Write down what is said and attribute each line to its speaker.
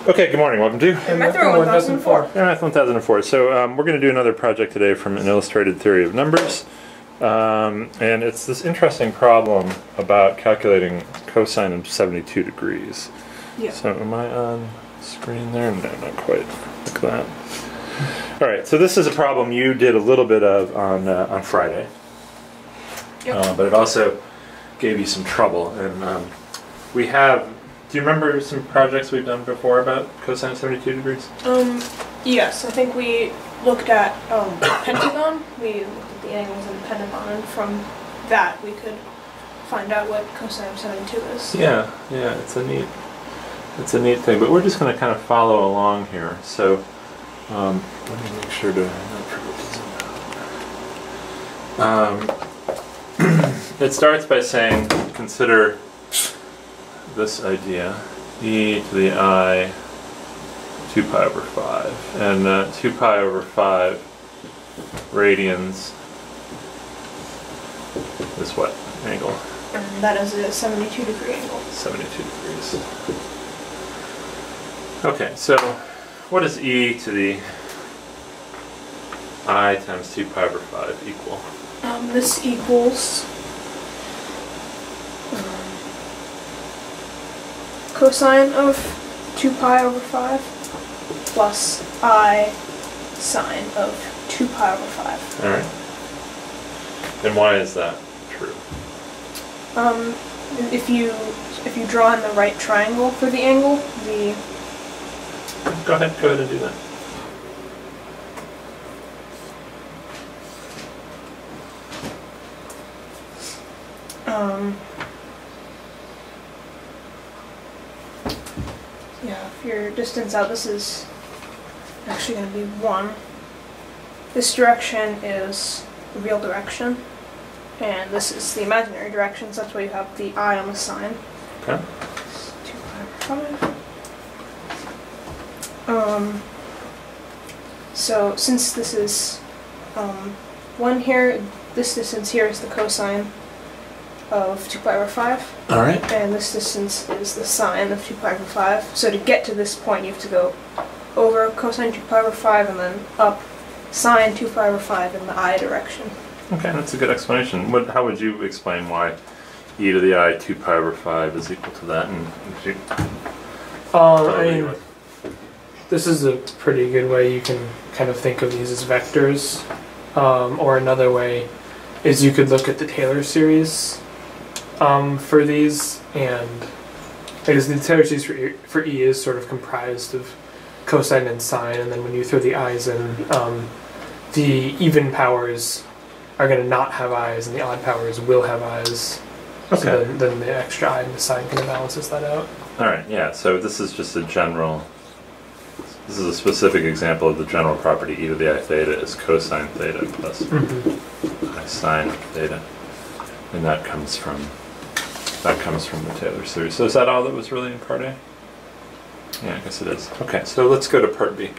Speaker 1: Okay, good morning. Welcome to
Speaker 2: Method 1004.
Speaker 1: Math 1004. So we're going to do another project today from an illustrated theory of numbers. And it's this interesting problem about calculating cosine of 72 degrees.
Speaker 2: Yeah.
Speaker 1: So am I on screen there? No, not quite. Look at that. All right, so this is a problem you did a little bit of on Friday.
Speaker 2: Yep.
Speaker 1: But it also gave you some trouble. And we have... Do you remember some projects we've done before about cosine of 72 degrees?
Speaker 2: Yes, I think we looked at pentagon. We looked at the angles in the pentagon, and from that we could find out what cosine of 72 is.
Speaker 1: Yeah, it's a neat thing. But we're just going to kind of follow along here. So let me make sure to not forget this. It starts by saying, consider this idea, e to the I 2 pi over 5, and 2 pi over 5 radians is what angle?
Speaker 2: And that is a 72 degree angle.
Speaker 1: 72 degrees. Okay, so what is e to the I times 2 pi over 5 equal?
Speaker 2: This equals cosine of 2 pi over 5 plus I sine of 2 pi over 5.
Speaker 1: Alright. And why is that true?
Speaker 2: If you draw in the right triangle for the angle, the...
Speaker 1: Go ahead and do that.
Speaker 2: Yeah, if your distance out, this is actually going to be 1. This direction is the real direction, and this is the imaginary direction, so that's why you have the I on the sign.
Speaker 1: Okay.
Speaker 2: 2 pi over 5. So since this is 1 here, this distance here is the cosine of 2 pi over 5.
Speaker 1: Alright.
Speaker 2: And this distance is the sine of 2 pi over 5. So to get to this point, you have to go over cosine 2 pi over 5 and then up sine 2 pi over 5 in the I direction.
Speaker 1: Okay, that's a good explanation. How would you explain why e to the I 2 pi over 5 is equal to that? And
Speaker 3: I mean, this is a pretty good way you can kind of think of these as vectors. Or another way is you could look at the Taylor series for these, and I guess the Taylor series for E is sort of comprised of cosine and sine, and then when you throw the i's in, the even powers are going to not have i's, and the odd powers will have i's.
Speaker 1: Okay.
Speaker 3: So then the extra I and the sine kind of balances that out.
Speaker 1: Alright, yeah, so this is just a general... This is a specific example of the general property e to the I theta is cosine theta plus I sine theta. And that comes from the Taylor series. So is that all that was really in part A? Yeah, I guess it is. Okay, so let's go to part B.